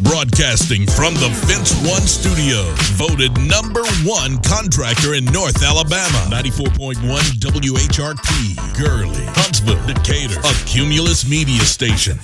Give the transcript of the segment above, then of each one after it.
Broadcasting from the Fence One Studio. Voted #1 contractor in North Alabama. 94.1 WHRP. Gurley, Huntsville, Decatur. A Cumulus media station.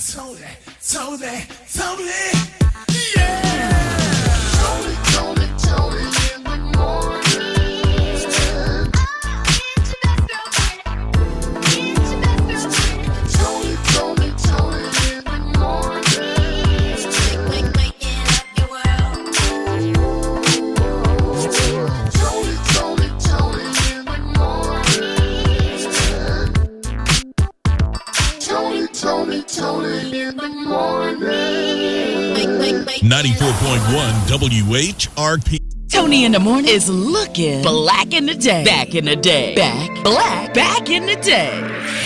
Toni. Toni in the morning. 94.1 WHRP. Toni in the morning is looking black in the day. Back in the day. Back in the day.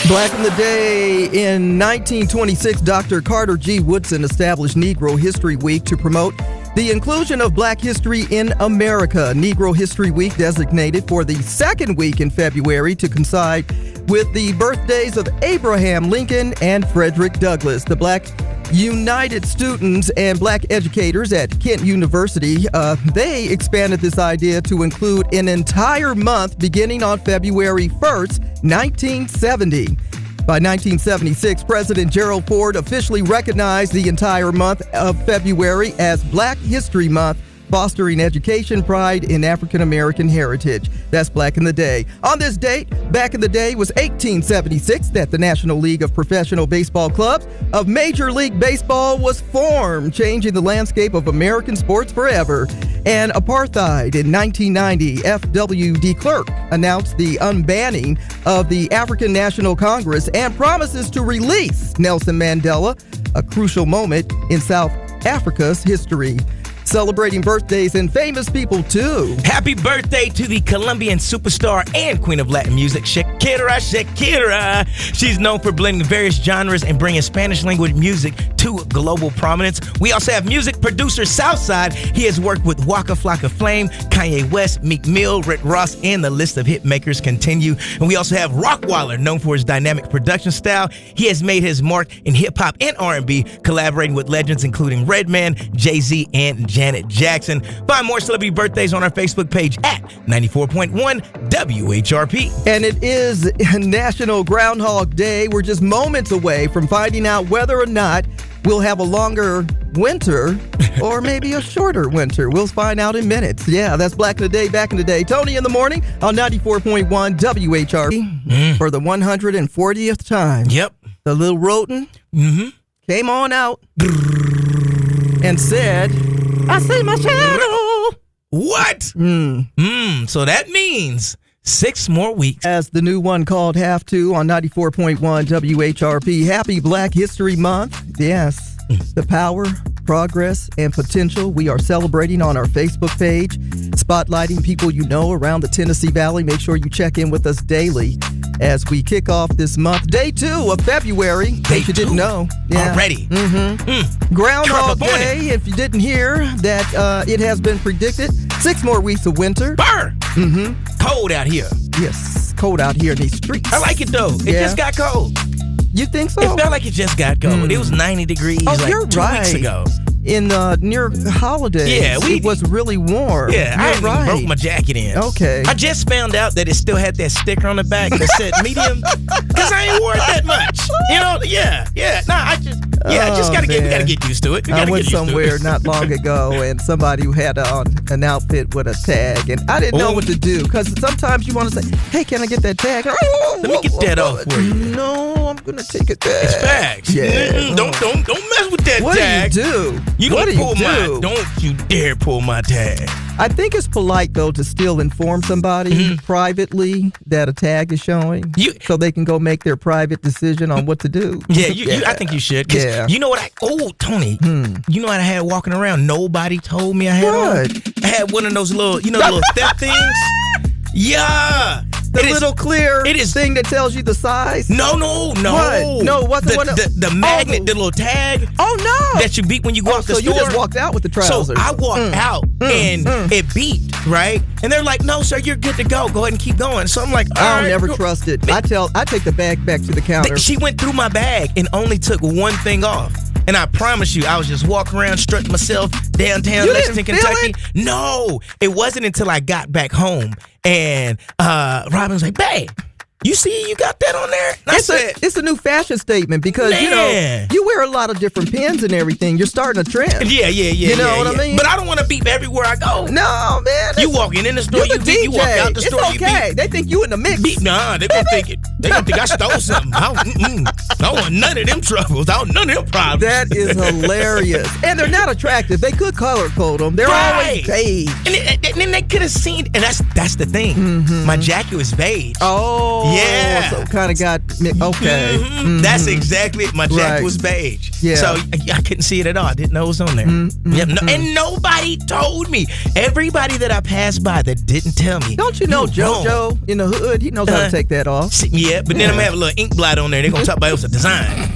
Black in the day. In 1926, Dr. Carter G. Woodson established Negro History Week to promote the inclusion of Black history in America. Negro History Week designated for the second week in February to coincide with the birthdays of Abraham Lincoln and Frederick Douglass. The Black United Students and Black educators at Kent University, they expanded this idea to include an entire month beginning on February 1st, 1970. By 1976, President Gerald Ford officially recognized the entire month of February as Black History Month, fostering education, pride in African American heritage. That's Black in the Day. On this date, back in the day, was 1876 that the National League of Professional Baseball Clubs of Major League Baseball was formed, changing the landscape of American sports forever. And apartheid in 1990, F.W. de Klerk announced the unbanning of the African National Congress and promises to release Nelson Mandela, a crucial moment in South Africa's history. Celebrating birthdays and famous people, too. Happy birthday to the Colombian superstar and queen of Latin music, Shakira. She's known for blending various genres and bringing Spanish language music to global prominence. We also have music producer Southside. He has worked with Waka Flocka Flame, Kanye West, Meek Mill, Rick Ross, and the list of hit makers continue. And we also have Rockwaller, known for his dynamic production style. He has made his mark in hip-hop and R&B, collaborating with legends including Redman, Jay-Z, and Janet Jackson. Find more celebrity birthdays on our Facebook page at 94.1 WHRP. And it is National Groundhog Day. We're just moments away from finding out whether or not we'll have a longer winter or maybe a shorter winter. We'll find out in minutes. Yeah, that's Black in the Day, back in the day. Toni in the morning on 94.1 WHRP for the 140th time. Yep. The little rodent came on out and said, I see my shadow. What? So that means 6 more weeks. As the new one called Have To on 94.1 WHRP. Happy Black History Month. Yes. The power, progress, and potential we are celebrating on our Facebook page, spotlighting people you know around the Tennessee Valley. Make sure you check in with us daily as we kick off this month. Day 2 of February. In case you didn't know. Yeah. Already. Groundhog Day, if you didn't hear that it has been predicted. 6 more weeks of winter. Burr! Cold out here. Yes, cold out here in these streets. I like it though. It just got cold. You think so? It felt like it just got cold. It was 90 degrees you're 2 weeks ago. In near holidays, it was really warm. Yeah, I broke my jacket in. Okay. I just found out that it still had that sticker on the back that said medium, because I ain't wore it that much. You know, I just gotta get used to it. I went somewhere not long ago and somebody who had on an outfit with a tag, and I didn't know what to do, because sometimes you want to say, hey, can I get that tag? Let me get that off for you. No, I'm gonna take it back. It's facts. Yeah. Don't mess with that what tag. What do you do? You don't pull mine. Don't you dare pull my tag. I think it's polite, though, to still inform somebody privately that a tag is showing, so they can go make their private decision on what to do. I think you should. You know what Toni, you know what I had walking around? Nobody told me I had on? I had one of those little, little step things. Yeah. The little clear thing that tells you the size? No. What? No, what's the magnet, the little tag. Oh, no. That you beat when you go out the store. So you just walked out with the trousers. So I walked out and it beeped, right? And they're like, no, sir, you're good to go. Go ahead and keep going. So I'm like, I don't never trust it. I take the bag back to the counter. She went through my bag and only took one thing off. And I promise you, I was just walking around, strutting myself downtown Lexington, Kentucky. No, it wasn't until I got back home and Robin was like, babe, you see you got that on there? And it's a new fashion statement because, you wear a lot of different pins and everything. You're starting a trend. Yeah. You know what I mean? But I don't want to beep everywhere I go. No, man. You walking in the store, you beep. You walk out the store, you beep. It's okay. They think you in the mix. Beep. Nah, they gonna think I stole something. I don't want none of them troubles. I don't want none of them problems. That is hilarious. And they're not attractive. They could color code them. They're always beige. And then they could have seen, and that's the thing. Mm-hmm. My jacket was beige. Oh. Yeah. So kind of got, okay. Mm-hmm. That's exactly it. My jacket was beige. Yeah. So I couldn't see it at all. I didn't know it was on there. Mm-hmm. Yep. No, and nobody told me. Everybody that I passed by that didn't tell me. Don't you know JoJo in the hood? He knows how to take that off. Yeah, but then I'm going to have a little ink blot on there. They're going to talk about it was a design.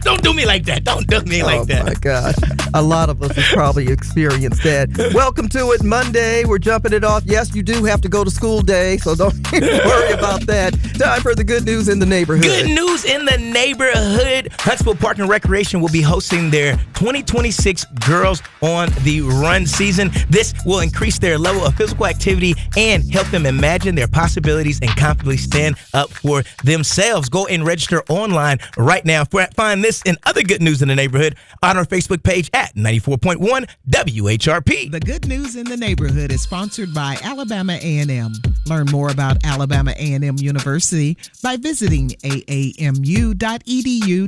Don't do me like that. Don't do me like that. Oh, my gosh. A lot of us have probably experienced that. Welcome to it Monday. We're jumping it off. Yes, you do have to go to school day, so don't worry about that. Time for the good news in the neighborhood. Good news in the neighborhood. Huntsville Park and Recreation will be hosting their 2026 Girls on the Run season. This will increase their level of physical activity and help them imagine their possibilities and confidently stand up for themselves. Go and register online right now. Find this and other good news in the neighborhood on our Facebook page at 94.1 WHRP. The Good News in the Neighborhood is sponsored by Alabama A&M. Learn more about Alabama A&M University by visiting aamu.edu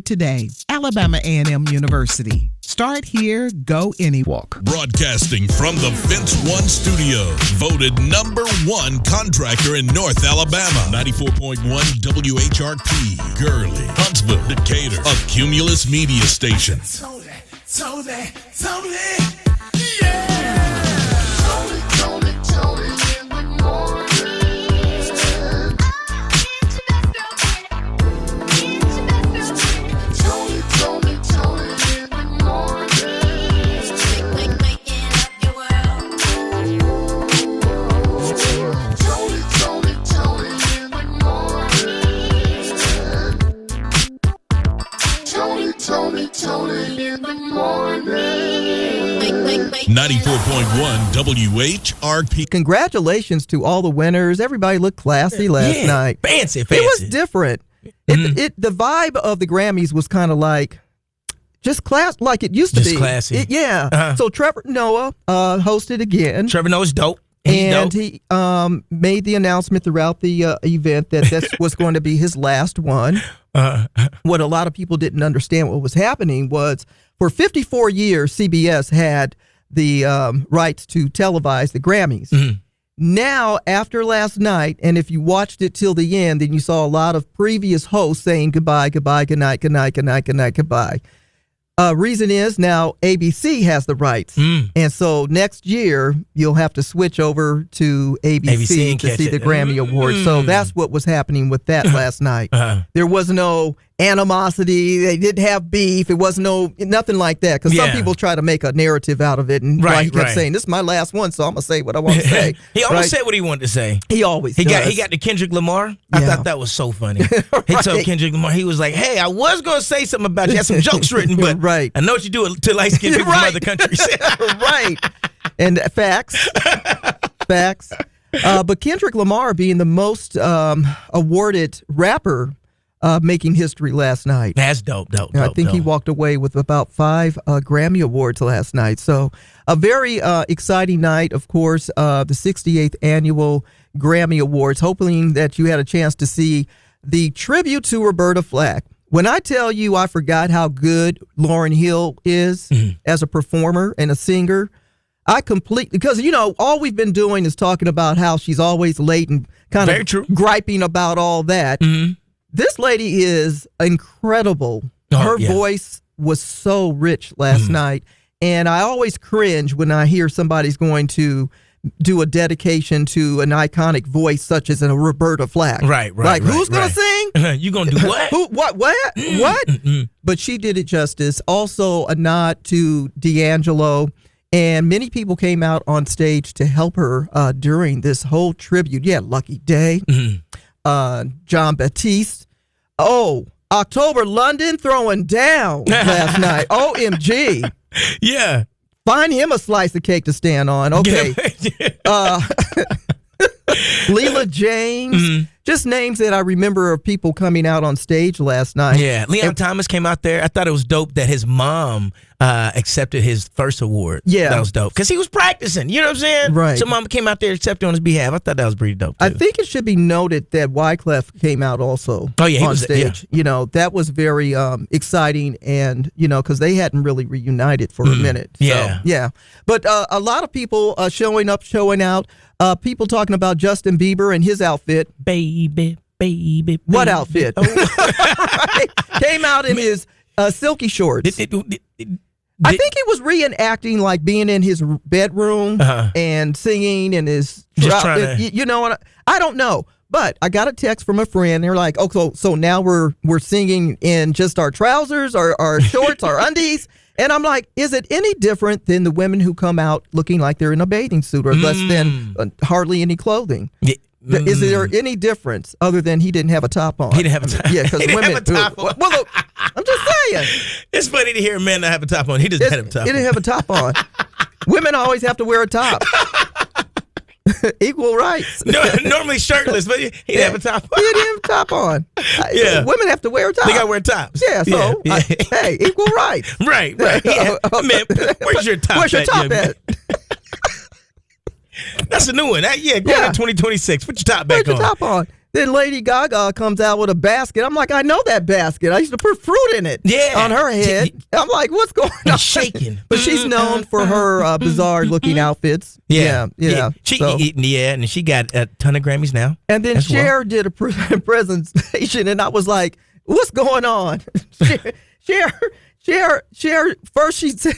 today. Alabama A&M University. Start here, go anywhere. Broadcasting from the Fence One studio, voted #1 contractor in North Alabama. 94.1 WHRP, Gurley, Huntsville, Decatur, a Cumulus media station. Toni, yeah. Toni in the morning. Toni in the morning. Waking up your world. Toni in the morning. Toni in the morning. 94.1 WHRP. Congratulations to all the winners. Everybody looked classy last night. Fancy. It was different. The vibe of the Grammys was kind of like just class, like it used to be. Just classy. So Trevor Noah hosted again. Trevor Noah's dope. He made the announcement throughout the event that this was going to be his last one. What a lot of people didn't understand what was happening was for 54 years, CBS had the rights to televise the Grammys. Mm-hmm. Now, after last night, and if you watched it till the end, then you saw a lot of previous hosts saying goodbye, goodbye, good night, good night, good night, good night, goodbye. Reason is now ABC has the rights. And so next year, you'll have to switch over to ABC to see the Grammy Awards. So that's what was happening with that last night. There was no animosity. They didn't have beef. It was nothing like that. Because some people try to make a narrative out of it. And he kept saying, this is my last one, so I'm going to say what I want to say. He always said what he wanted to say. He always does. He got the Kendrick Lamar. I thought that was so funny. He told Kendrick Lamar, he was like, hey, I was going to say something about you. I had some jokes written, but I know what you do to light-skinned people from other countries. Right. And facts. But Kendrick Lamar being the most awarded rapper making history last night. That's dope. I think he walked away with about 5 Grammy Awards last night. So a very exciting night, of course, the 68th Annual Grammy Awards. Hoping that you had a chance to see the tribute to Roberta Flack. When I tell you I forgot how good Lauryn Hill is as a performer and a singer, I completely, because, all we've been doing is talking about how she's always late and kind of griping about all that. This lady is incredible. Her voice was so rich last night. And I always cringe when I hear somebody's going to do a dedication to an iconic voice such as a Roberta Flack. Right. Like, who's going to sing? You going to do what? What? But she did it justice. Also, a nod to D'Angelo. And many people came out on stage to help her during this whole tribute. Yeah, Lucky Day, John Batiste. Oh, October London throwing down last night. OMG. Yeah. Find him a slice of cake to stand on. Okay. Leela James. Just names that I remember of people coming out on stage last night. Yeah. Leon Thomas came out there. I thought it was dope that his mom accepted his first award. Yeah. That was dope. Because he was practicing. You know what I'm saying? Right. So mom came out there and accepted on his behalf. I thought that was pretty dope, too. I think it should be noted that Wyclef came out also on stage. Yeah. You know, that was very exciting and, you know, because they hadn't really reunited for a minute. Yeah. So, yeah. But a lot of people showing out. People talking about Justin Bieber and his outfit. Baby. What outfit? Right? Came out in his silky shorts. I think he was reenacting like being in his bedroom and singing and his you know what? I don't know. But I got a text from a friend. They're like, "Oh, so now we're singing in just our trousers, our shorts, our undies." And I'm like, is it any different than the women who come out looking like they're in a bathing suit or less than hardly any clothing? Yeah. Is there any difference other than he didn't have a top on? He didn't have a top. Yeah, because women. Have a top on. Well, look, I'm just saying. It's funny to hear a man not have a top on. He doesn't have a top on. He didn't have a top on. Women always have to wear a top. Equal rights. No, normally shirtless, but he didn't have a top on. He didn't have a top on. Yeah. Women have to wear a top. They got to wear tops. Yeah, so, hey, equal rights. Right. Yeah. Man, where's your top Where's your top at? That's a new one. Going to 2026. Put your top back on. Put your top on. Then Lady Gaga comes out with a basket. I'm like, I know that basket. I used to put fruit in it on her head. I'm like, what's going on? Shaking. But she's known for her bizarre-looking outfits. Yeah. And she got a ton of Grammys now. And then Cher did a presentation, and I was like, what's going on? Cher, first she said,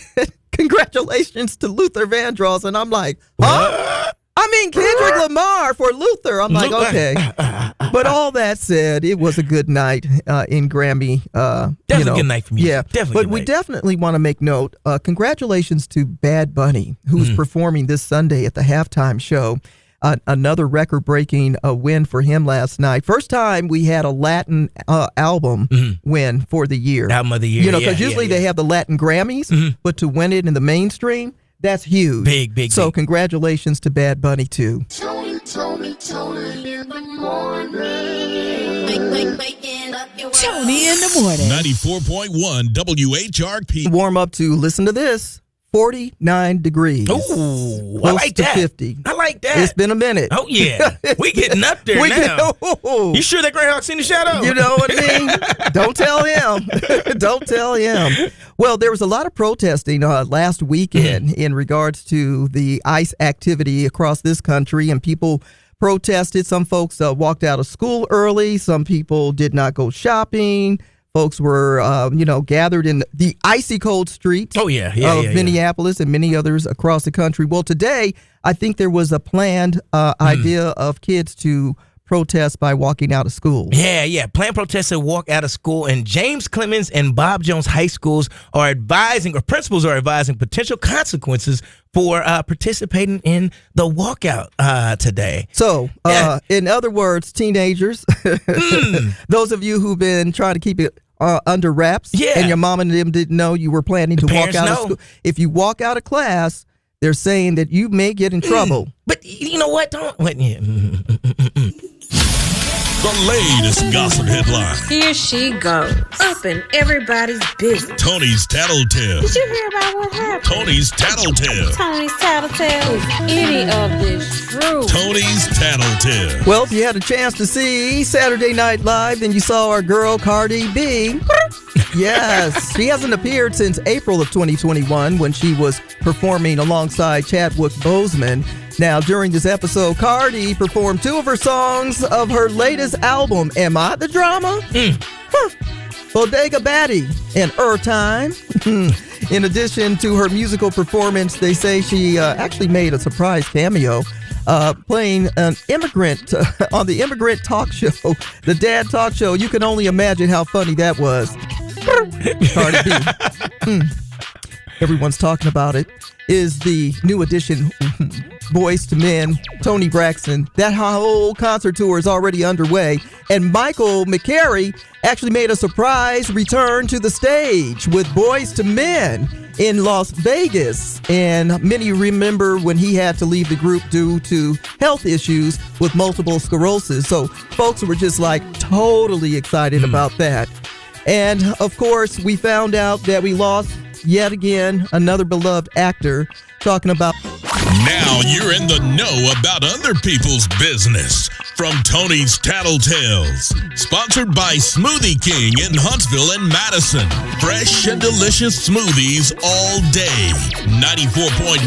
congratulations to Luther Vandross, and I'm like, huh? I mean, Kendrick Lamar for Luther. I'm like, okay. But all that said, it was a good night in Grammy. Definitely a good night for music. Yeah, definitely. But we definitely want to make note. Congratulations to Bad Bunny, who's performing this Sunday at the halftime show. Another record-breaking win for him last night. First time we had a Latin album win for the year. Album of the year. You know, because usually they have the Latin Grammys, but to win it in the mainstream, that's huge. Big. So congratulations to Bad Bunny, too. Toni in the morning. Waking up your world. Toni in the morning. 94.1 WHRP. Warm up to, listen to this, 49 degrees. Ooh, Close I like to that. 50. I like that. It's been a minute. Oh, yeah. We getting up there now. You sure that Greyhawk's in the shadow? You know what I mean? Don't tell him. Don't tell him. Well, there was a lot of protesting last weekend in regards to the ICE activity across this country, and people protested. Some folks walked out of school early. Some people did not go shopping. Folks were, gathered in the icy cold streets of Minneapolis and many others across the country. Well, today, I think there was a planned idea of kids to protest by walking out of school. Yeah. Planned protests to walk out of school, and James Clemens and Bob Jones high schools principals are advising potential consequences for participating in the walkout today. So, in other words, teenagers, those of you who've been trying to keep it under wraps, and your mom and them didn't know you were planning to walk out of school. If you walk out of class, they're saying that you may get in trouble. But you know what? The latest gossip headline. Here she goes, up in everybody's business. Toni's Tattletale. Did you hear about what happened? Toni's Tattletale. Tony's Tattletale. Is any of this true? Toni's Tattletale. Well, if you had a chance to see Saturday Night Live, then you saw our girl Cardi B. Yes, she hasn't appeared since April of 2021 when she was performing alongside Chadwick Boseman. Now, during this episode, Cardi performed 2 of her songs of her latest album, Am I the Drama? Bodega Batty and Time. In addition to her musical performance, they say she actually made a surprise cameo playing an immigrant on the Immigrant Talk Show, the Dad Talk Show. You can only imagine how funny that was. Cardi B. everyone's talking about it, is the new edition Boys to Men, Toni Braxton. That whole concert tour is already underway. And Michael McCary actually made a surprise return to the stage with Boys to Men in Las Vegas. And many remember when he had to leave the group due to health issues with multiple sclerosis. So folks were just like totally excited about that. And of course, we found out that we lost yet again another beloved actor, talking about. Now you're in the know about other people's business. From Tony's Tattletales. Sponsored by Smoothie King in Huntsville and Madison. Fresh and delicious smoothies all day. 94.1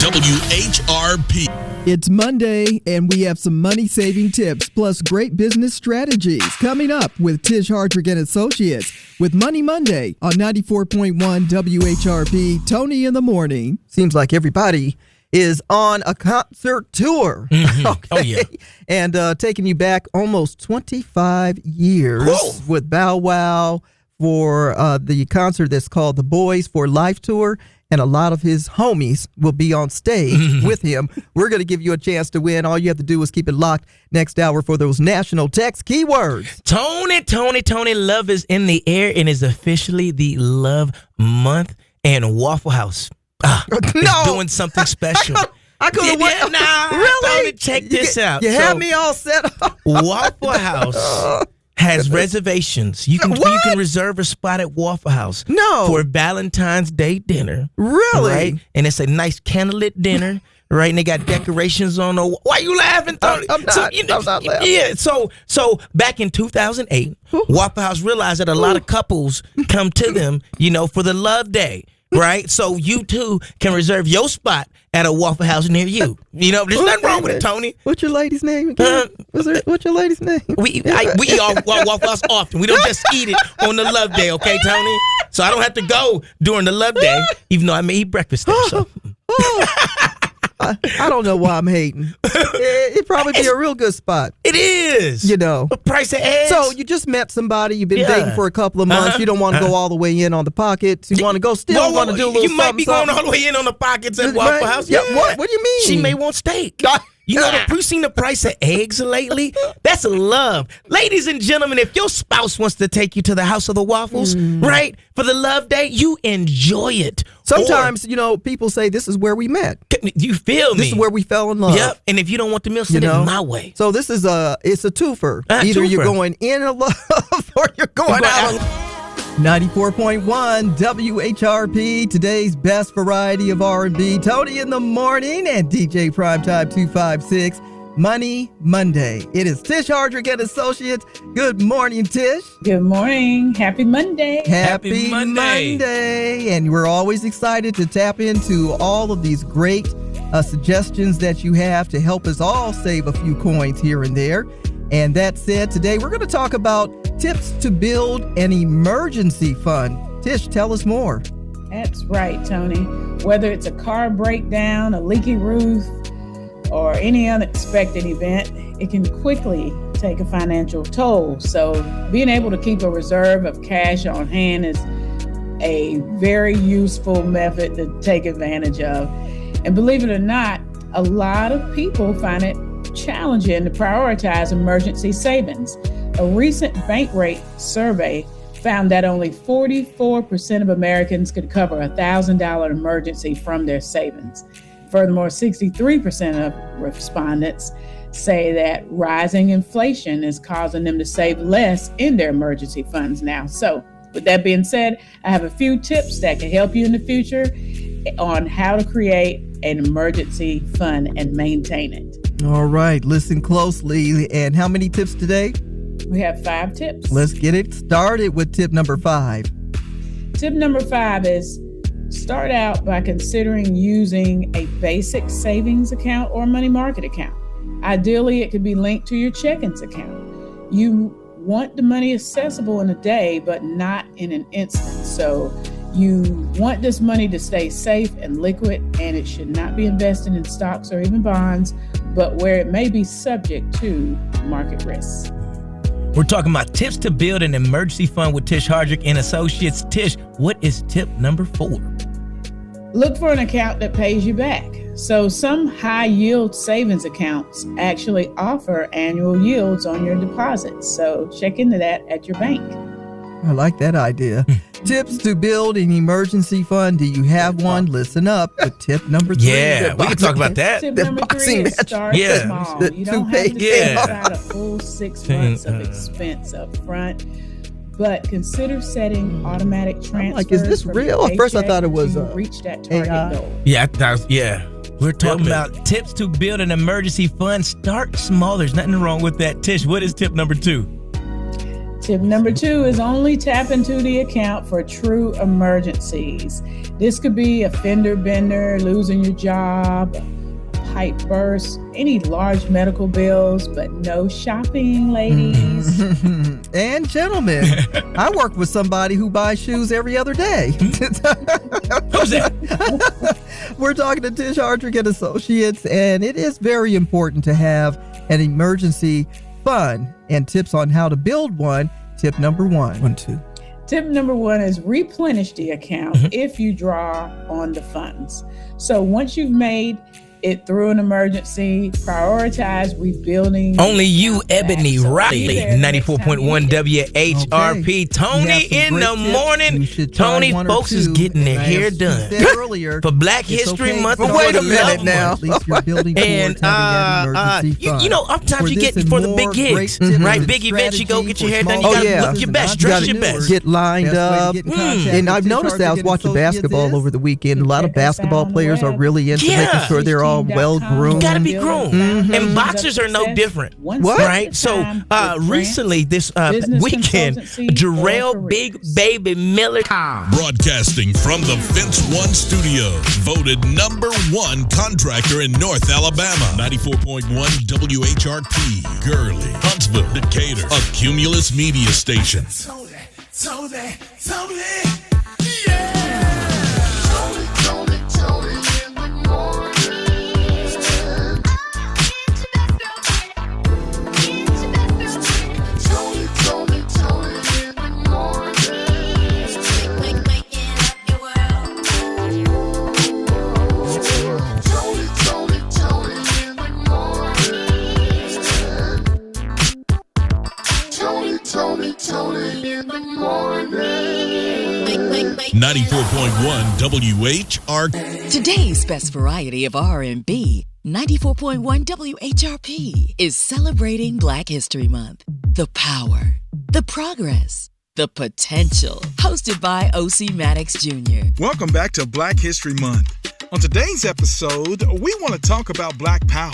WHRP. It's Monday, and we have some money-saving tips, plus great business strategies coming up with Tish Hardrick and Associates with Money Monday on 94.1 WHRP. Tony in the morning. Seems like everybody is on a concert tour. Mm-hmm. Okay. Oh, yeah. And taking you back almost 25 years with Bow Wow for the concert that's called the Boys for Life Tour. And a lot of his homies will be on stage with him. We're going to give you a chance to win. All you have to do is keep it locked next hour for those national text keywords. Tony, love is in the air and is officially the love month. And Waffle House is doing something special. I could have went. Really? Tony, check this out. You had me all set up. Waffle House has reservations. You can reserve a spot at Waffle House for Valentine's Day dinner. Really? Right? And it's a nice candlelit dinner. Right, and they got decorations on the. Why are you laughing, Tony? I'm not laughing. Yeah, so back in 2008, Waffle House realized that a lot of couples come to them, for the love day. Right, so you too can reserve your spot at a Waffle House near you. There's nothing wrong with it, Tony. What's your lady's name again? What's your lady's name? We all Waffle House often. We don't just eat it on the love day, okay, Tony? So I don't have to go during the love day, even though I may eat breakfast there. So. I don't know why I'm hating. It'd probably be a real good spot. It is. The price of eggs. So you just met somebody. You've been dating for a couple of months. You don't want to go all the way in on the pockets. You want to go still want to do a little You might be going something. all the way in on the pockets at Waffle House. Yeah. What do you mean? She may want steak. You seen the price of eggs lately? That's love. Ladies and gentlemen, if your spouse wants to take you to the House of the Waffles, right, for the love day, you enjoy it. Sometimes, people say this is where we met. You feel me? This is where we fell in love. Yep. And if you don't want the meal, send it my way. So this is it's a twofer. Either you're going in a love or you're going out. 94.1 WHRP, today's best variety of R&B. Tony in the morning and DJ Primetime 256. Money Monday. It is Tish Hardrick and Associates. Good morning, Tish. Good morning. Happy Monday. Happy Monday. And we're always excited to tap into all of these great suggestions that you have to help us all save a few coins here and there. And that said, today we're going to talk about tips to build an emergency fund. Tish, tell us more. That's right, Tony. Whether it's a car breakdown, a leaky roof, or any unexpected event, it can quickly take a financial toll. So being able to keep a reserve of cash on hand is a very useful method to take advantage of. And believe it or not, a lot of people find it challenging to prioritize emergency savings. A recent Bankrate survey found that only 44% of Americans could cover a $1,000 emergency from their savings. Furthermore, 63% of respondents say that rising inflation is causing them to save less in their emergency funds now. So, with that being said, I have a few tips that can help you in the future on how to create an emergency fund and maintain it. All right, listen closely. And how many tips today? We have 5 tips. Let's get it started with tip number 5. Tip number 5 is start out by considering using a basic savings account or money market account. Ideally, it could be linked to your checkings account. You want the money accessible in a day, but not in an instant. So you want this money to stay safe and liquid, and it should not be invested in stocks or even bonds, but where it may be subject to market risks. We're talking about tips to build an emergency fund with Tish Hardrick and Associates. Tish, what is tip number 4? Look for an account that pays you back. So some high yield savings accounts actually offer annual yields on your deposits. So check into that at your bank. I like that idea. Tips to build an emergency fund. Do you have one? Listen up. The tip number 3. Yeah, we can talk about that. Tip The number 3 boxing is match. start Yeah. small. The You don't have to two-page- set Yeah. aside a full 6 months of expense up front, but consider setting automatic transfers. like, is this from real? your At first I paycheck thought it was, to reach that target AI. goal. Yeah. We're talking about tips to build an emergency fund. Start small. There's nothing wrong with that. Tish, what is tip number 2? Tip number 2 is only tap into the account for true emergencies. This could be a fender bender, losing your job, pipe burst, any large medical bills, but no shopping, ladies. And gentlemen, I work with somebody who buys shoes every other day. Who's that? We're talking to Tish Hardrick and Associates, and it is very important to have an emergency fund and tips on how to build one. Tip number 1. 2. Tip number 1 is replenish the account if you draw on the funds. So once you've made it through an emergency, prioritize rebuilding. Only you, back. Ebony So Riley, be there the next time 94.1 you need it. WHRP. Okay. Tony We have some in great the tips. morning. You should try Tony, one or folks, is two. getting their And hair as you done said earlier, for Black it's History okay Month. to and wait for a the minute loved now. ones. At least you're building And towards having an emergency fund. you know, oftentimes For you this get and for the more big gigs, great tips right? and Big events, you go get your hair done. strategy You for gotta small look your best, businesses. dress your best. Get lined Best way to up. get in contact Mm. with And I've Tish noticed that I was Hardrick watching and Associates basketball is- over the weekend. A lot of Check us out basketball on the players are web. really into Yeah. making sure they're all well groomed. You gotta be groomed. Mhm. And boxers are no different. What? Right? So recently, this business weekend, consultancy, or Jarrell careers. Big Baby Miller. Broadcasting from the Fence One Studio, voted number 1 contractor in North Alabama. 94.1 WHRP, Gurley, Huntsville, Decatur, a Cumulus media station. Tony, in the morning. Tony in the morning. Waking up your world. Tony in the morning. Tony in the morning. 94.1 WHRP. Today's best variety of R&B, 94.1 WHRP, is celebrating Black History Month. The power, the progress, the potential. Hosted by O.C. Maddox Jr. Welcome back to Black History Month. On today's episode, we want to talk about Black Power.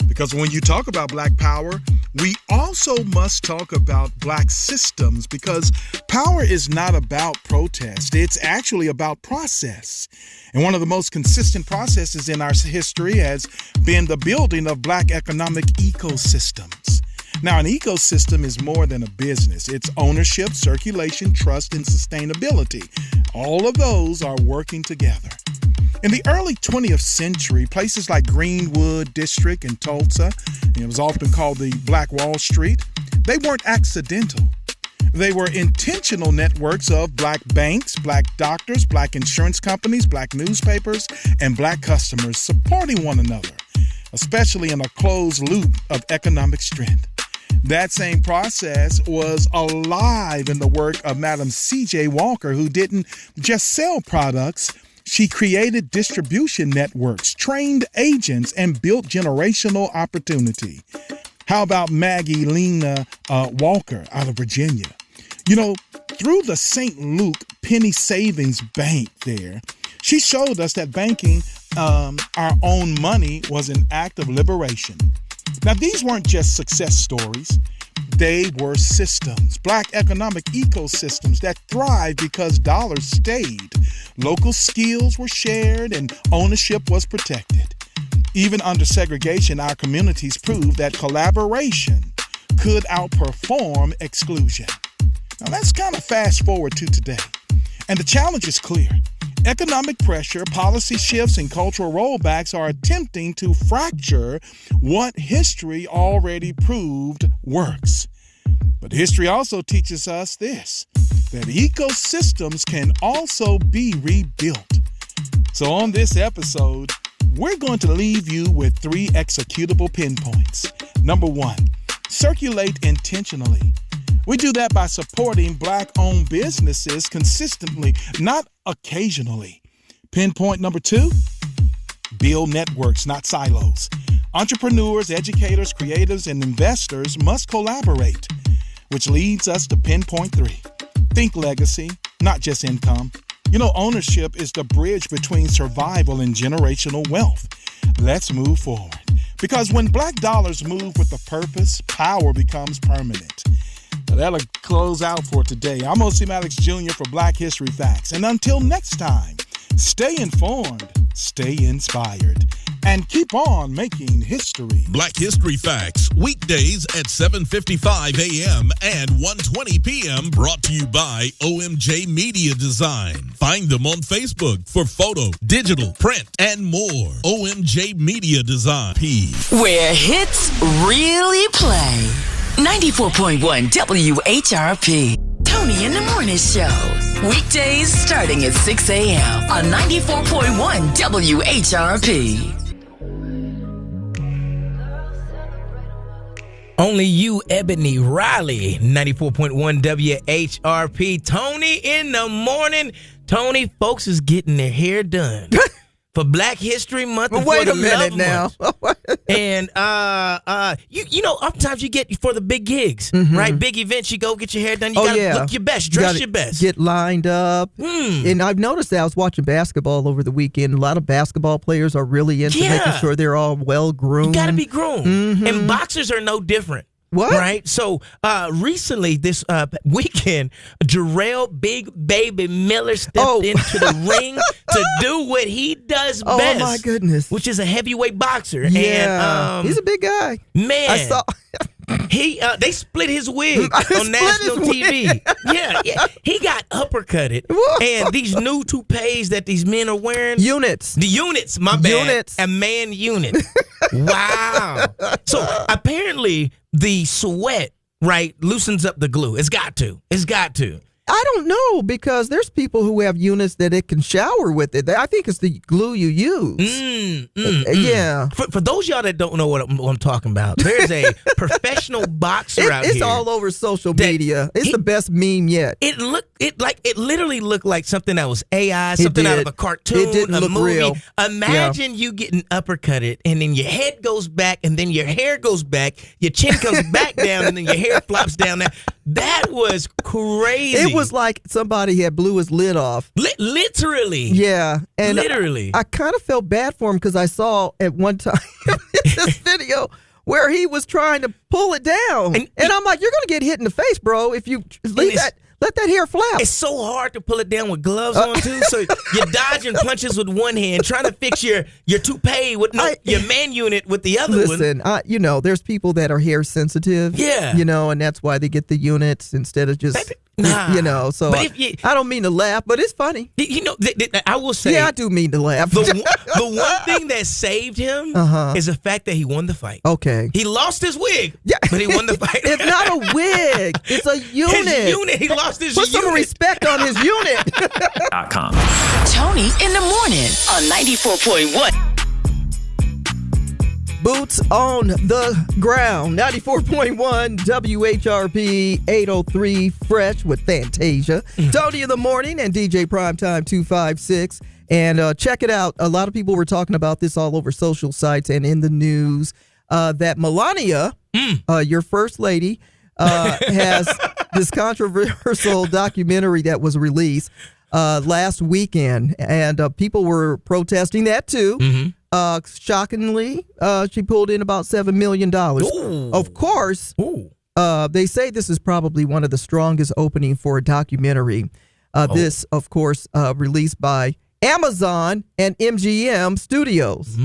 Because when you talk about Black Power, we also must talk about Black systems, because power is not about protest. It's actually about process. And one of the most consistent processes in our history has been the building of Black economic ecosystems. Now, an ecosystem is more than a business. It's ownership, circulation, trust, and sustainability. All of those are working together. In the early 20th century, places like Greenwood District and Tulsa, and it was often called the Black Wall Street, they weren't accidental. They were intentional networks of Black banks, Black doctors, Black insurance companies, Black newspapers, and Black customers supporting one another, especially in a closed loop of economic strength. That same process was alive in the work of Madam C.J. Walker, who didn't just sell products. She created distribution networks, trained agents, and built generational opportunity. How about Maggie Lena Walker out of Virginia? You know, through the St. Luke Penny Savings Bank there, she showed us that banking our own money was an act of liberation. Now, these weren't just success stories. They were systems, Black economic ecosystems that thrived because dollars stayed. Local skills were shared and ownership was protected. Even under segregation, our communities proved that collaboration could outperform exclusion. Now let's kind of fast forward to today. And the challenge is clear. Economic pressure, policy shifts, and cultural rollbacks are attempting to fracture what history already proved works. But history also teaches us this, that ecosystems can also be rebuilt. So on this episode, we're going to leave you with 3 executable pinpoints. Number 1, circulate intentionally. We do that by supporting Black-owned businesses consistently, not occasionally. Pinpoint number 2, build networks, not silos. Entrepreneurs, educators, creatives, and investors must collaborate, which leads us to pinpoint 3. Think legacy, not just income. You know, ownership is the bridge between survival and generational wealth. Let's move forward. Because when Black dollars move with a purpose, power becomes permanent. That'll close out for today. I'm O.C. Maddox Jr. for Black History Facts. And until next time, stay informed, stay inspired, and keep on making history. Black History Facts, weekdays at 7:55 a.m. and 1:20 p.m. Brought to you by OMJ Media Design. Find them on Facebook for photo, digital, print, and more. OMJ Media Design. Where hits really play. 94.1 WHRP. Toni in the Morning Show. Weekdays starting at 6 a.m. on 94.1 WHRP. Only you, Ebony Riley, 94.1 WHRP. Toni in the morning. Toni, folks is getting their hair done for Black History Month. But wait a minute now. And you know, oftentimes you get for the big gigs, right? Big events, you go get your hair done. You gotta look your best, dress your best, get lined up. And I've noticed that I was watching basketball over the weekend. A lot of basketball players are really into making sure they're all well groomed. You gotta be groomed, and boxers are no different. What? Right? So recently, this weekend, Jarrell Big Baby Miller stepped into the ring to do what he does best. Oh, my goodness. Which is a heavyweight boxer. Yeah. And, he's a big guy. Man. I saw... they split his wig on national TV. Yeah. He got uppercutted. Whoa. And these new toupees that these men are wearing. Units. The units, my bad. Units. A man unit. Wow. So apparently the sweat, right, loosens up the glue. It's got to. I don't know, because there's people who have units that it can shower with it. I think it's the glue you use. Yeah. For those of y'all that don't know what I'm talking about, there's a professional boxer out here. It's all over social media. It's the best meme yet. It literally looked like something that was AI, something out of a cartoon, it didn't a look movie. real. Imagine you getting uppercutted, and then your head goes back, and then your hair goes back, your chin comes back down, and then your hair flops down there. That was crazy. It was like somebody had blew his lid off. Literally. Yeah. And literally. I kind of felt bad for him, because I saw at one time this video where he was trying to pull it down. And I'm like, you're going to get hit in the face, bro, if you let that hair flap. It's so hard to pull it down with gloves on, too. So you're dodging punches with one hand, trying to fix your toupee with your man unit with the other one. Listen, there's people that are hair sensitive. Yeah. And that's why they get the units instead of just... so I don't mean to laugh, but it's funny. I will say... Yeah, I do mean to laugh. The one thing that saved him is the fact that he won the fight. Okay. He lost his wig, but he won the fight. It's not a wig. It's a unit. His unit. He lost his unit. Put some respect on his unit. Toni in the morning on 94.1. Boots on the ground. 94.1 WHRP 803 Fresh with Fantasia. Toni in the morning and DJ Primetime 256. And check it out. A lot of people were talking about this all over social sites and in the news. That Melania, your first lady, has this controversial documentary that was released last weekend. And people were protesting that too. Shockingly, she pulled in about $7 million. Ooh. Of course, they say this is probably one of the strongest opening for a documentary. This, of course, released by Amazon and MGM Studios.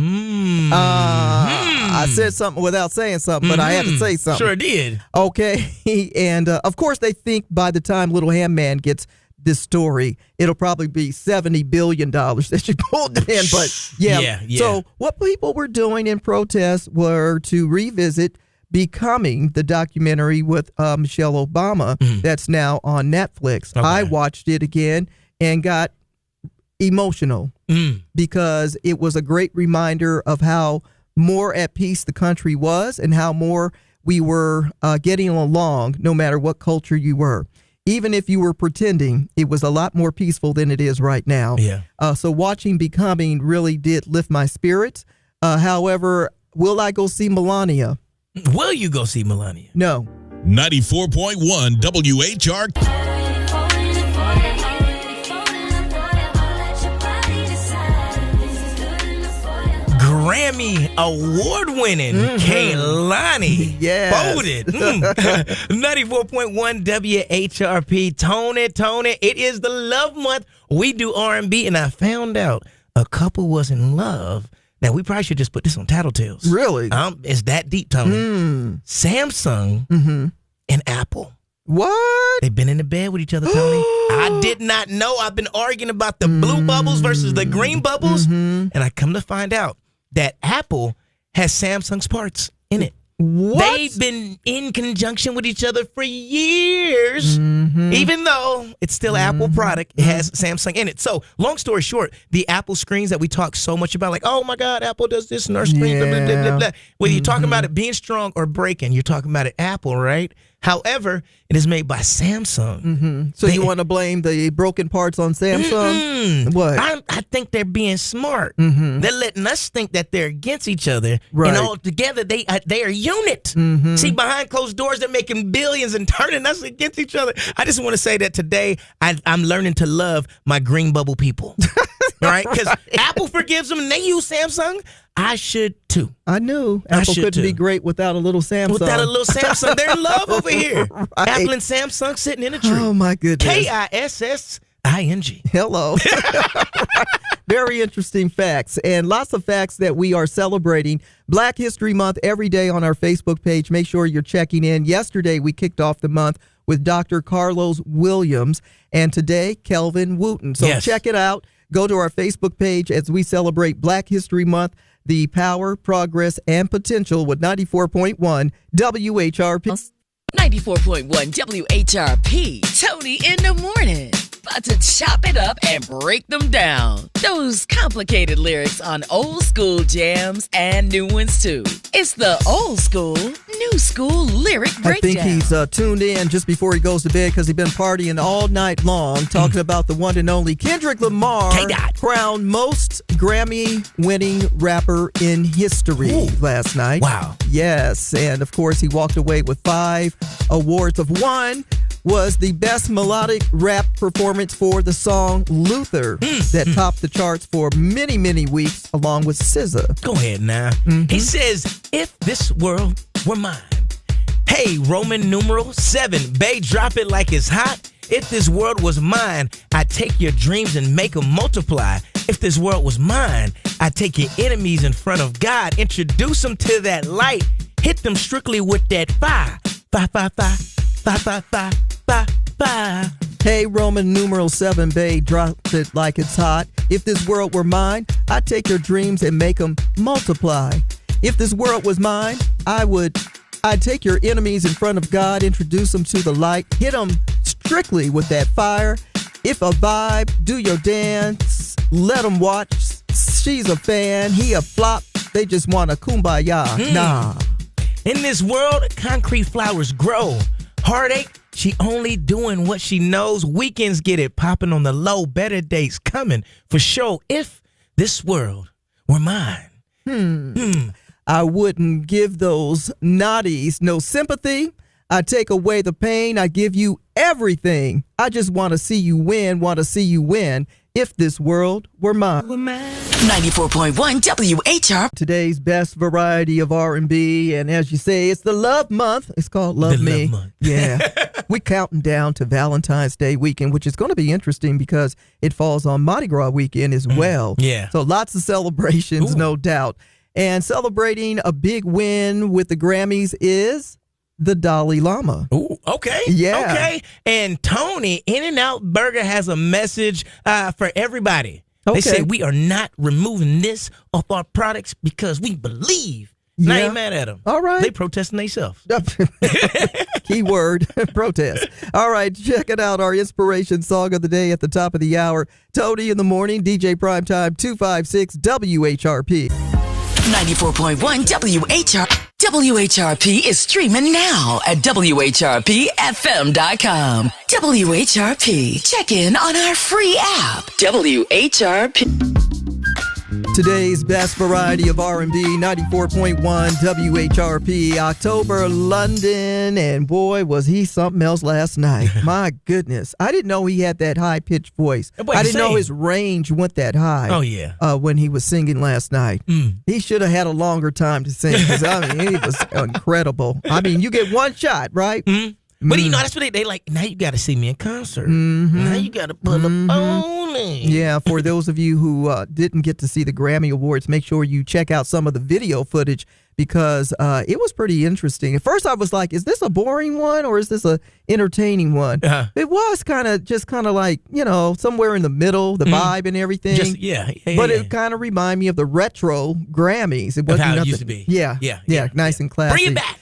I said something without saying something, but I had to say something. Sure did. Okay, and of course, they think by the time Little Handman gets this story, it'll probably be $70 billion that she pulled it in. But yeah. So what people were doing in protest were to revisit Becoming, the documentary with Michelle Obama that's now on Netflix. Okay. I watched it again and got emotional because it was a great reminder of how more at peace the country was and how more we were getting along no matter what culture you were. Even if you were pretending, it was a lot more peaceful than it is right now. Yeah. So watching Becoming really did lift my spirits. However, will I go see Melania? Will you go see Melania? No. 94.1 WHRP. Grammy award-winning Kaylani. Yes. Voted. 94.1 WHRP. Toni, it is the love month. We do R&B, and I found out a couple was in love. Now, we probably should just put this on Tattletales. Really? It's that deep, Toni. Samsung and Apple. What? They've been in the bed with each other, Toni. I did not know. I've been arguing about the blue bubbles versus the green bubbles, and I come to find out that Apple has Samsung's parts in it. What? They've been in conjunction with each other for years, even though it's still an Apple product. It has Samsung in it. So, long story short, the Apple screens that we talk so much about, like, oh my God, Apple does this in our screen, blah, blah, blah, blah, blah. Whether you're talking about it being strong or breaking, you're talking about it Apple, right? However, it is made by Samsung. So you want to blame the broken parts on Samsung? What? I think they're being smart. They're letting us think that they're against each other. Right. And all together, they are a unit. See, behind closed doors, they're making billions and turning us against each other. I just want to say that today, I'm learning to love my green bubble people. All right? Because Apple forgives them and they use Samsung. I should too. I knew Apple couldn't be great without a little Samsung. Without a little Samsung. They're in love over here. Right. Apple and Samsung sitting in a tree. Oh, my goodness. KISSING. Hello. Very interesting facts and lots of facts that we are celebrating Black History Month every day on our Facebook page. Make sure you're checking in. Yesterday, we kicked off the month with Dr. Carlos Williams and today, Kelvin Wooten. So check it out. Go to our Facebook page as we celebrate Black History Month. The power, progress, and potential with 94.1 WHRP. 94.1 WHRP. Toni in the morning. About to chop it up and break them down. Those complicated lyrics on old school jams and new ones too. It's the old school, new school lyric breakdown. I think he's tuned in just before he goes to bed because he's been partying all night long talking about the one and only Kendrick Lamar, crowned most Grammy-winning rapper in history last night. Wow. Yes, and of course he walked away with 5 awards. One was the best melodic rap performance for the song Luther that topped the charts for many, many weeks along with SZA. Go ahead now. He says, if this world were mine. Hey, Roman numeral 7, bae, drop it like it's hot. If this world was mine, I'd take your dreams and make them multiply. If this world was mine, I'd take your enemies in front of God, introduce them to that light, hit them strictly with that fire. Fire, fire, fire, fire, fire, fire, fire, fire. Hey, Roman numeral 7, bae, drop it like it's hot. If this world were mine, I'd take your dreams and make them multiply. If this world was mine, I'd take your enemies in front of God, introduce them to the light, hit them strictly with that fire. If a vibe, do your dance, let them watch. She's a fan, he a flop, they just want a kumbaya. Nah. In this world, concrete flowers grow. Heartache, she only doing what she knows. Weekends get it popping on the low. Better days coming for sure. If this world were mine. I wouldn't give those naughties no sympathy. I take away the pain. I give you everything. I just want to see you win, if this world were mine. 94.1 WHRP. Today's best variety of R&B, and as you say, it's the love month. It's called Love The Me. Love Month. Yeah. We're counting down to Valentine's Day weekend, which is going to be interesting because it falls on Mardi Gras weekend as well. Yeah. So lots of celebrations, no doubt. And celebrating a big win with the Grammys is the Dalai Lama. Ooh, okay. Yeah. Okay. And Toni, In-N-Out Burger has a message for everybody. Okay. They say we are not removing this off our products because we believe And I Yeah. ain't mad at them. All right. They protesting themselves. Keyword, protest. All right, check it out. Our inspiration song of the day at the top of the hour. Toni in the morning, DJ Primetime 256 WHRP. 94.1 WHRP is streaming now at WHRPFM.com. WHRP. Check in on our free app. WHRP. Today's best variety of R&B, 94.1 WHRP, October, London, and boy, was he something else last night. My goodness. I didn't know he had that high-pitched voice. I didn't know his range went that high. Oh, yeah. When he was singing last night. He should have had a longer time to sing, because, I mean, he was incredible. I mean, you get one shot, right? But you know, that's what they like. Now you got to see me in concert. Now you got to pull up on me. Yeah, for those of you who didn't get to see the Grammy Awards, make sure you check out some of the video footage because it was pretty interesting. At first I was like, is this a boring one or is this a entertaining one? It was kind of like, you know, somewhere in the middle, the vibe and everything. But it kind of reminded me of the retro Grammys. It wasn't how nothing. it used to be. Yeah, nice and classy. Bring it back.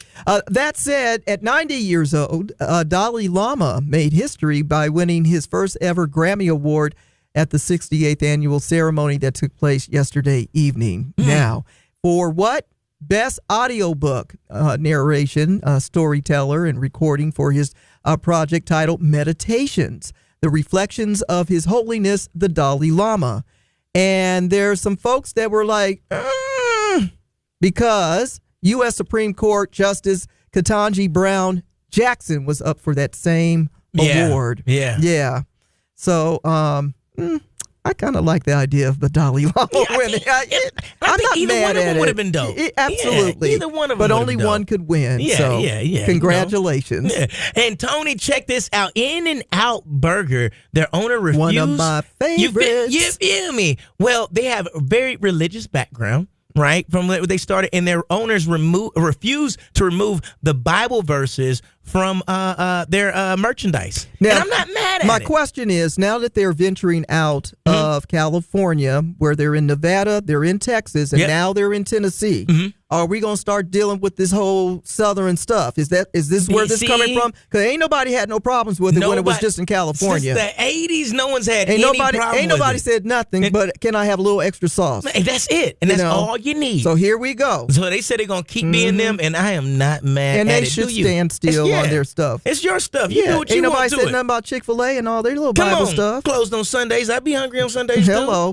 That said, at 90 years old, Dalai Lama made history by winning his first ever Grammy Award at the 68th annual ceremony that took place yesterday evening. Now, for what? Best audiobook narration, storyteller, and recording for his project titled Meditations, the reflections of His Holiness, the Dalai Lama. And there's some folks that were like, because U.S. Supreme Court Justice Ketanji Brown Jackson was up for that same award. Yeah. So, I kind of like the idea of the Dalai Lama winning. I'm not mad at it. Would have been dope. Absolutely. Either one of them. But only one could win. So congratulations. You know? And Toni, check this out. In-N-Out Burger, their owner refused. One of my favorites. You feel me? Well, they have a very religious background. Right from where they started, and their owners refused to remove the Bible verses from their merchandise. Now, and I'm not mad at it. My question is, now that they're venturing out of California, where they're in Nevada, they're in Texas, and now they're in Tennessee, are we going to start dealing with this whole Southern stuff? Is this where this coming from? Because ain't nobody had no problems with it when it was just in California. Since the 80s, no one's had any problem with it. Ain't nobody said nothing, but can I have a little extra sauce? That's it. And that's all you need. So here we go. So they said they're going to keep being them, and I am not mad at it. And they should stand still on their stuff. It's your stuff. You do what you want to. Ain't nobody said nothing about Chick-fil-A and all their little Bible stuff. Closed on Sundays. I be hungry on Sundays too. Hello.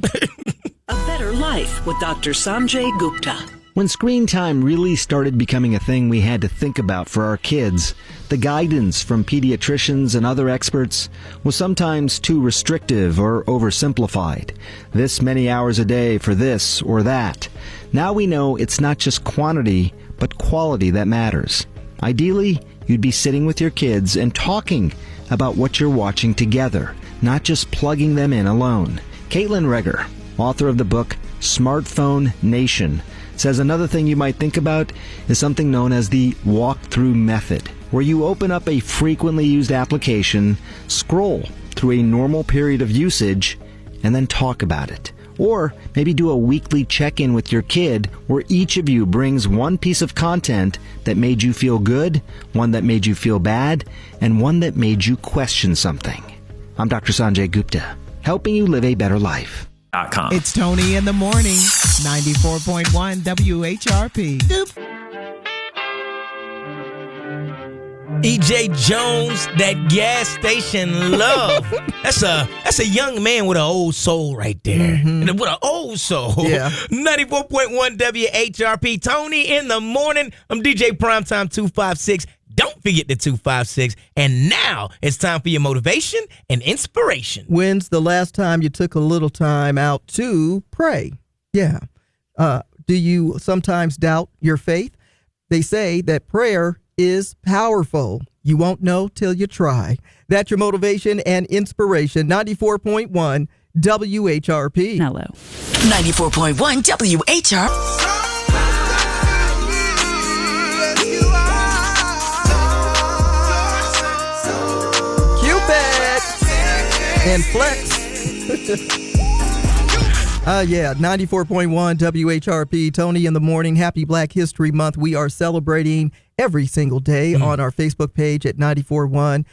A Better Life with Dr. Sanjay Gupta. When screen time really started becoming a thing we had to think about for our kids, the guidance from pediatricians and other experts was sometimes too restrictive or oversimplified. This many hours a day for this or that. Now we know it's not just quantity, but quality that matters. Ideally, you'd be sitting with your kids and talking about what you're watching together, not just plugging them in alone. Caitlin Reger, author of the book Smartphone Nation, says another thing you might think about is something known as the walkthrough method, where you open up a frequently used application, scroll through a normal period of usage, and then talk about it. Or maybe do a weekly check-in with your kid where each of you brings one piece of content that made you feel good, one that made you feel bad, and one that made you question something. I'm Dr. Sanjay Gupta, helping you live a better life. It's Toni in the morning, 94.1 WHRP. E.J. Jones, that gas station love. That's a young man with an old soul right there. And with an old soul. Yeah. 94.1 WHRP. Toni in the morning. I'm DJ Primetime 256. Don't forget the 256. And now it's time for your motivation and inspiration. When's the last time you took a little time out to pray? Yeah. Do you sometimes doubt your faith? They say that prayer is powerful. You won't know till you try. That's your motivation and inspiration. 94.1 WHRP. Hello. 94.1 WHRP. And flex. Yeah, 94.1 WHRP, Tony in the morning. Happy Black History Month. We are celebrating every single day on our Facebook page at 94.1.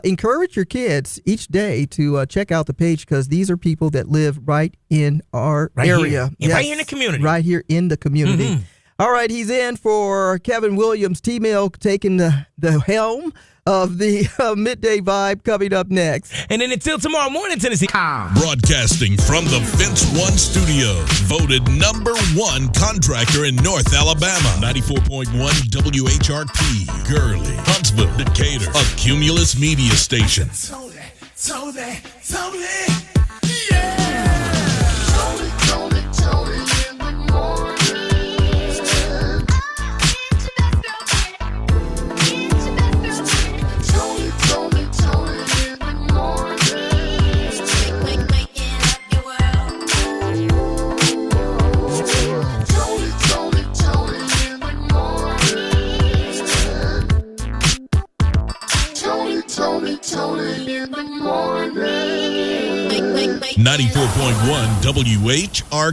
Encourage your kids each day to check out the page because these are people that live right in our area. Yes. Right here in the community. Right here in the community. All right, he's in for Kevin Williams. T-Milk taking the helm of the Midday Vibe coming up next. And then until tomorrow morning, Tennessee. Broadcasting from the Fence One Studio, voted #1 contractor in North Alabama. 94.1 WHRP, Gurley, Huntsville, Decatur, a Cumulus media station. Tony. in the morning. 94.1 WHRP.